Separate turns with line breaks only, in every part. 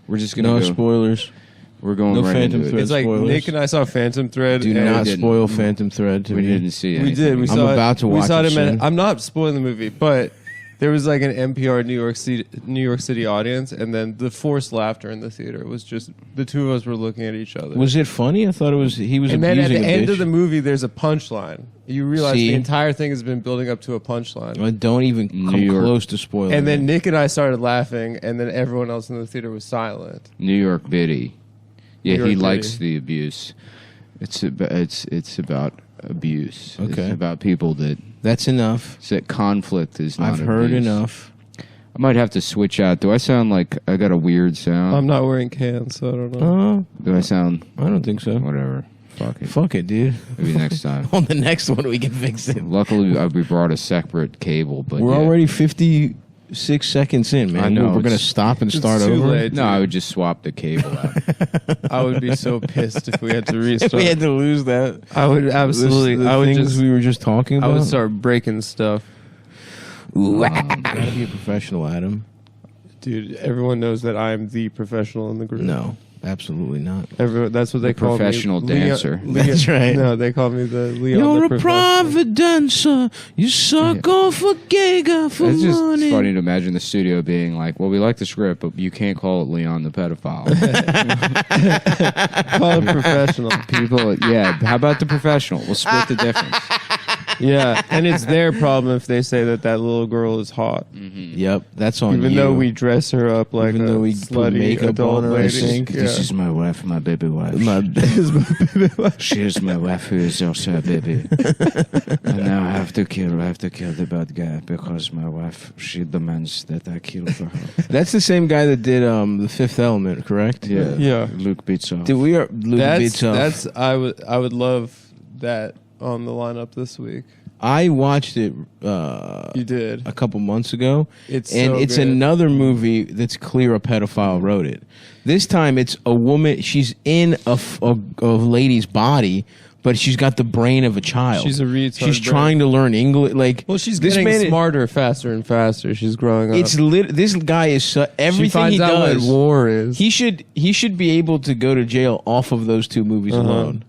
We're just gonna go.
Spoilers.
We're going right
Phantom
into it.
Thread.
It's like
Spoilers.
Nick and I saw Phantom Thread.
Do not spoil Phantom Thread.
We didn't see it.
We did. We
I'm
saw
about to watch
we saw
it
it.
soon.
I'm not spoiling the movie, but there was like an NPR New York City audience, and then the forced laughter in the theater was just the two of us were looking at each other.
Was it funny? I thought it was. He was
and then
abusing
at the
a
end
bitch.
of the movie, there's a punchline. You realize
See?
the entire thing has been building up to a punchline.
Well, don't even come
York.
close to spoiling.
And then
it.
Nick and I started laughing, and then everyone else in the theater was silent.
New York Biddy. Yeah,
New
he
York
likes
Biddy.
the abuse. It's about abuse.
Okay.
It's about people that
That's enough.
that conflict is not
I've heard
abuse.
enough.
I might have to switch out. Do I sound like I got a weird sound?
I'm not wearing cans, so I don't know.
Do I sound
I don't think so.
whatever? Fuck it.
Fuck it, dude.
Maybe next time.
On the next one, we can fix it.
Luckily, we brought a separate cable, but
We're
yeah.
already 56 seconds in, man.
I know,
We're going to
it's-
stop and
it's
start
too
over.
late.
No, I would just swap the cable out.
I would be so pissed if we had to
If
restart.
we had to lose that.
I would absolutely.
The
I would
things
just.
we were just talking
I
about.
would start breaking stuff,
Gotta be a professional, Adam.
dude. Everyone knows that I am the professional in the group.
No, absolutely not.
That's what they call
professional
me.
dancer.
That's right.
No, they call me the Leon.
You're
the
a
professional.
private dancer. You suck off a gay guy for
It's just
money.
funny to imagine the studio being like, well, we like the script, but you can't call it Leon the pedophile.
Call it professional.
People, yeah, how about the professional? We'll split the difference.
Yeah, and it's their problem if they say that little girl is hot,
Yep, that's on
even
you.
though we dress her up like
Even
a
though we put
slutty
makeup
adult
on her, I
lady.
think.
Yeah.
This is my wife, my baby wife. She is my wife who is also a baby. And now I have to kill the bad guy because my wife, she demands that I kill for her.
That's the same guy that did The Fifth Element, correct?
Yeah.
Luke beats off.
Dude, Luke beats off.
I would love that on the lineup this week.
I watched it
You did.
a couple months ago.
It's
and
so
it's
good.
another movie that's clear a pedophile wrote it. This time it's a woman. She's in a lady's body, but she's got the brain of a child.
She's a retard
She's
brain.
trying to learn English. Like,
Well, she's
this
getting
man.
smarter faster and faster. She's growing up.
It's this guy is everything
she finds
he
out
does.
what war is.
He should be able to go to jail off of those two movies alone.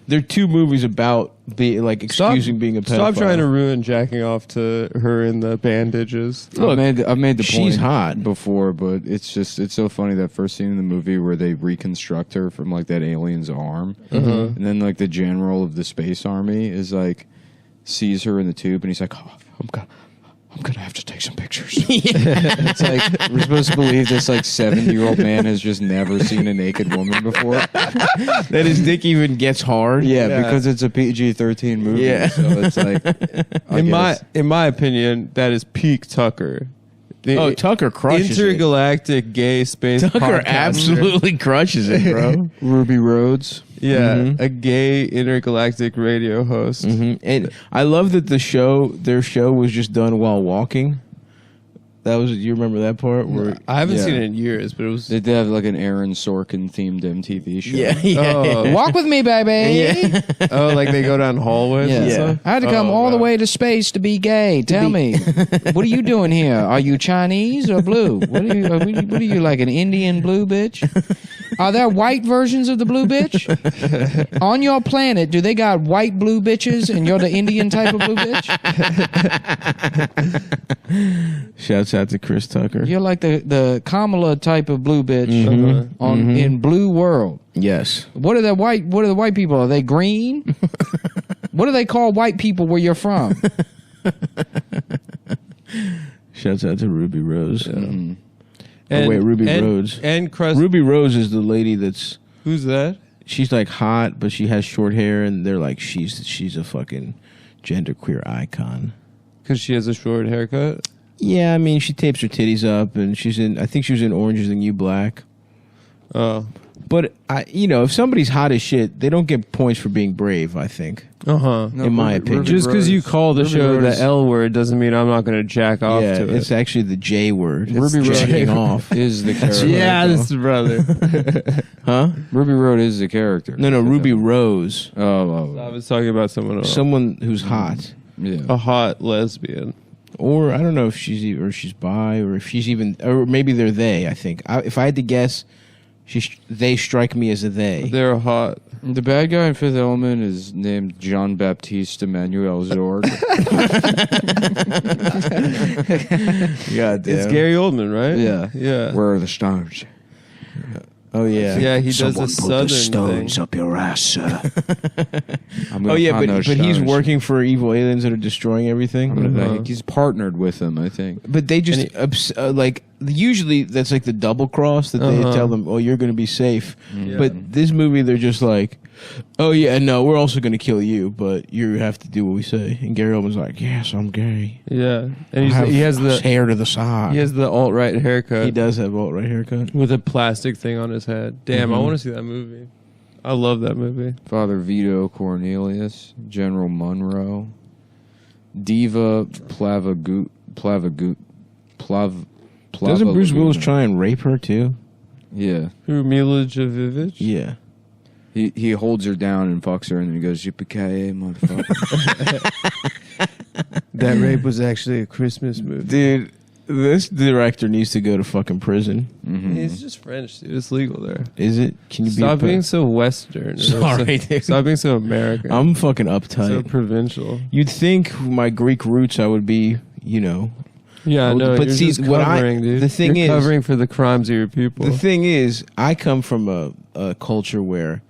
They're two movies about excusing being a pedophile.
Stop trying to ruin jacking off to her in the bandages.
Look,
I've made the point
she's hot.
before, but it's so funny that first scene in the movie where they reconstruct her from like that alien's arm, and then like the general of the space army is like sees her in the tube, and he's like, oh, I'm gonna have to take some pictures. It's like we're supposed to believe this like 7-year-old man has just never seen a naked woman before.
that his dick even gets hard.
Yeah,
Yeah.
because it's a PG-13 movie.
Yeah.
So it's like
In my opinion, that is peak Tucker. The
Tucker crushes
intergalactic gay space
it. Tucker
podcaster.
absolutely crushes it, bro.
Ruby Rhodes.
Yeah, a gay intergalactic radio host.
And I love that their show was just done while walking. That was, you remember that part? Where
I haven't
Yeah.
seen it in years, but it was.
They did have like an Aaron Sorkin themed MTV show.
Oh.
Walk with me, baby.
Oh, like they go down hallways and
Yeah.
stuff?
I had to come all the way to space to be gay. Tell me, what are you doing here? Are you Chinese or blue? What are you like, an Indian blue bitch? Are there white versions of the blue bitch? On your planet, do they got white blue bitches and you're the Indian type of blue bitch?
Shouts out to Chris Tucker.
You're like the Kamala type of blue bitch in Blue World.
Yes.
What are the white people? Are they green? What do they call white people where you're from?
Shouts out to Ruby Rose.
And,
Ruby Rhodes.
And Crust.
Ruby Rose is the lady that's,
Who's that?
she's like hot, but she has short hair, and they're like, she's a fucking genderqueer icon.
Because she has a short haircut?
Yeah, I mean, she tapes her titties up, and I think she was in Orange Is the New Black.
Oh.
But, if somebody's hot as shit, they don't get points for being brave, I think.
Uh-huh.
In my opinion.
Just because you call the show the L word doesn't mean I'm not going to jack off
Yeah,
to it.
it's actually the J word.
Ruby
It's
Rose
jacking off.
is the character.
Yes, brother.
Huh?
Ruby Road is the character.
No, Ruby Rose.
I was talking about someone else.
Someone who's hot.
Yeah.
A hot lesbian.
Or I don't know if she's bi, or if she's even, or maybe they're they. I think if I had to guess, they strike me as a they.
They're hot.
The bad guy in Fifth Element is named Jean Baptiste Emmanuel Zorg.
God damn.
It's Gary Oldman, right?
Yeah. Where are the stones?
Oh yeah.
Yeah, he does a southern thing.
Up your ass, sir.
Oh yeah, but he's working for evil aliens that are destroying everything.
He's partnered with them, I think.
But they just like usually that's like the double cross that they tell them, oh, you're going to be safe.
Yeah.
But this movie, they're just like, oh yeah, no, we're also going to kill you, but you have to do what we say. And Gary Oldman's like, yes, I'm gay.
Yeah, and he has the
hair to the side.
He has the alt-right haircut.
He does have alt-right haircut
with a plastic thing on his head. Damn, I want to see that movie. I love that movie.
Father Vito Cornelius, General Monroe, Diva Plavagut.
Doesn't Bruce Willis try and rape her too?
Yeah.
Who, Mila Jovovich?
Yeah.
He holds her down and fucks her, and then he goes, "Yippee-ki-yay, motherfucker."
That rape was actually a Christmas movie.
Dude, this director needs to go to fucking prison.
Mm-hmm.
He's just French, dude. It's legal there.
Is it? Can you
Stop being so Western?
Sorry, dude.
Stop being so American.
I'm fucking uptight.
So provincial.
You'd think my Greek roots I would be, you know.
Yeah, no,
but
you're
see,
just covering, dude.
The thing
you're
is,
covering for the crimes of your people.
The thing is, I come from a culture where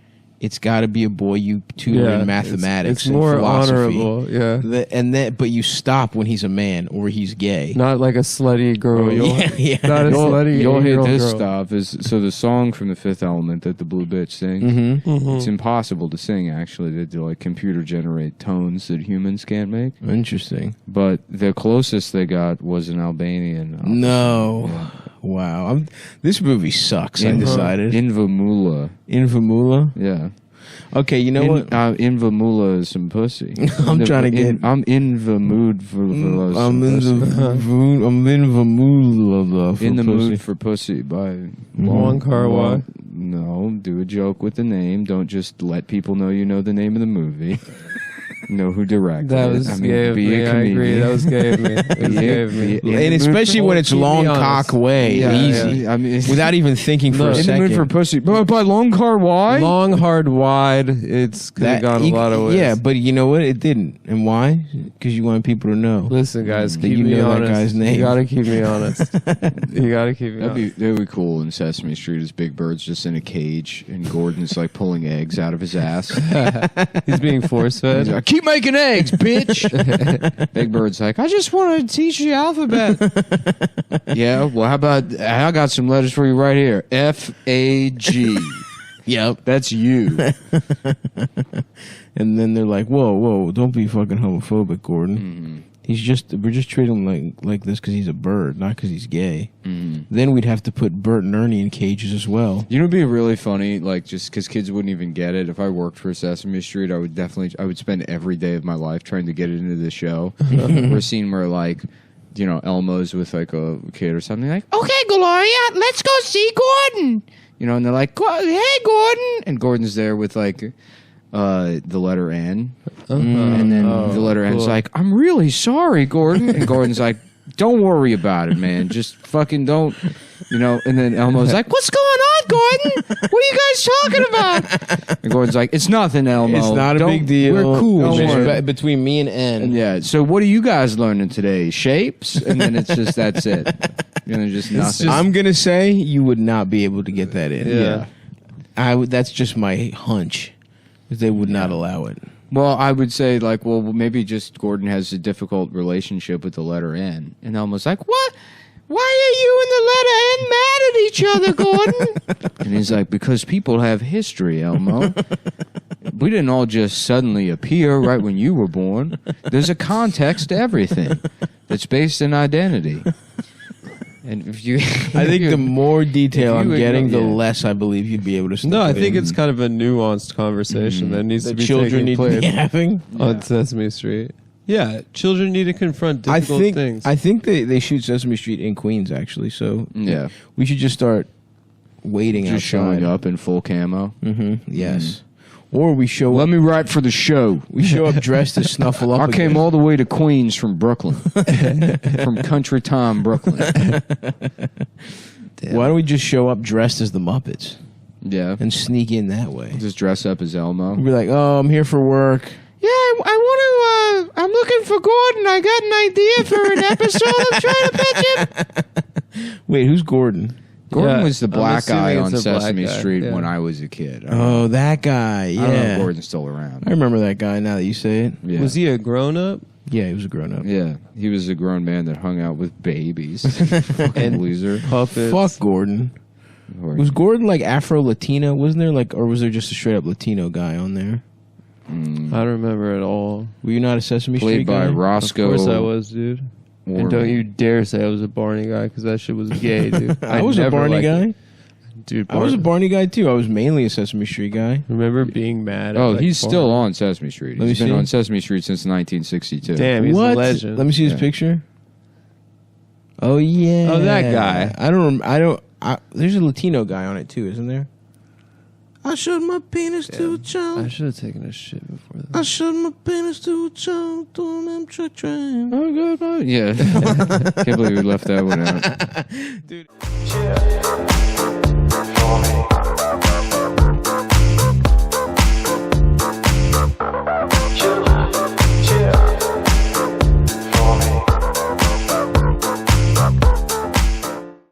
it's got to be a boy you tutor in mathematics.
It's more
and philosophy.
honorable,
But you stop when he's a man or he's gay.
Not like a slutty girl.
Yeah.
Not a slutty.
You'll hit this
girl.
stuff. So the song from The Fifth Element that the blue bitch sings, it's impossible to sing. Actually, they do like computer generate tones that humans can't make.
Interesting.
But the closest they got was an Albanian.
No. Wow. This movie sucks, I decided.
Invamula.
Invamula?
Yeah.
Okay, you know what?
Invamula is some pussy.
I'm trying to get...
I'm in the mood for
I'm in the mood for
In the
pussy.
Mood for Pussy by
Long Kar-wai.
No, do a joke with the name. Don't just let people know you know the name of the movie. Know who directed
that
it.
was
I mean,
gay of
be
me.
a
I
comedian.
agree. That was gay of me. It was gay of me.
And especially when it's long cock way, easy.
Yeah. I mean,
without even thinking for a
in
second.
the Mood for Pussy. But by Long Kar-wai?
Long, hard, wide. It's could have gone a lot of ways.
Yeah, but you know what? It didn't. And why? Because you want people to know.
Listen, guys, keep
you
me
know
honest.
that guy's name.
You gotta keep me honest. You gotta keep me honest.
That'd be cool in Sesame Street as Big Bird's just in a cage and Gordon's like pulling eggs out of his ass.
He's being force fed.
He's like, keep making eggs, bitch. Big Bird's like, I just want to teach you the alphabet. Yeah, well, how about I got some letters for you right here. F-A-G.
Yep.
That's you.
And then they're like, whoa, don't be fucking homophobic, Gordon. We're just treating him like this because he's a bird, not because he's gay. Then we'd have to put Bert and Ernie in cages as well.
You know, it'd be really funny, like just because kids wouldn't even get it. If I worked for Sesame Street, I would spend every day of my life trying to get it into the show. We're seeing where like, you know, Elmo's with like a kid or something like, okay, Gloria, let's go see Gordon. You know, and they're like, hey, Gordon, and Gordon's there with like the letter N. And then the letter N's like, I'm really sorry, Gordon. And Gordon's like, don't worry about it, man. Just fucking don't, you know. And then Elmo's like, what's going on, Gordon? What are you guys talking about? And Gordon's like, it's nothing, Elmo.
It's not a big deal.
We're cool.
Between me and N.
And yeah, so what are you guys learning today? Shapes? And then it's just, that's it. You know, just nothing.
I'm going to say you would not be able to get that in.
Yeah.
That's just my hunch. They would not allow it.
Well, I would say, like, well, maybe just Gordon has a difficult relationship with the letter N. And Elmo's like, what? Why are you and the letter N mad at each other, Gordon? And he's like, because people have history, Elmo. We didn't all just suddenly appear right when you were born. There's a context to everything that's based in identity. And if you,
I think the more detail I'm getting, the less I believe you'd be able to.
No, I think it's kind of a nuanced conversation that needs to be
children need to be having
on Sesame Street. Yeah, children need to confront difficult things.
I think they shoot Sesame Street in Queens, actually. So
yeah,
we should just start waiting
just
outside.
showing up in full camo.
Yes. Or we show
Let
up.
me write for the show.
We show up dressed to snuffle up.
I came
again.
all the way to Queens from Brooklyn, from Country Time, Brooklyn.
Why don't we just show up dressed as the Muppets
Yeah,
and sneak in that way?
just dress up as Elmo.
We'd be like, oh, I'm here for work. Yeah, I want to. I'm looking for Gordon. I got an idea for an episode. I'm trying to pitch him. Wait, who's Gordon?
Gordon
Yeah,
was the
I'm
black guy
assuming
on
it's a black
Sesame
guy,
Street
yeah.
when I was a kid.
Oh, that guy.
I don't know if
Yeah,
Gordon's still around.
I remember that guy. Now that you say it.
Yeah.
Was he a grown up?
Yeah, he was a grown up.
Yeah, he was a grown man that hung out with babies. Fucking
And
loser.
Puppets.
Fuck Gordon. Was Gordon like Afro Latino? Wasn't there like, or was there just a straight up Latino guy on there?
I don't remember at all.
Were you not a Sesame Street
Played by
guy?
Roscoe.
Of course I was, dude.
Warren.
And don't you dare say I was a Barney guy, because that shit was gay, dude.
I was a
never
Barney
liked
guy.
it. Dude,
I was a Barney guy too. I was mainly a Sesame Street guy.
Remember being mad at
Oh,
like,
he's still
Barney?
on Sesame Street.
Let me
He's been
see.
on Sesame Street since 1962.
Damn, he's
What?
a legend.
Let me see his
Yeah.
picture. Oh yeah.
Oh, that guy.
I don't. There's a Latino guy on it too, isn't there? I showed my penis to a
I
child.
should have taken a shit before that.
I showed my penis to a child doing them truck train.
Oh, good. Yeah. Can't believe we left that one out.
Dude.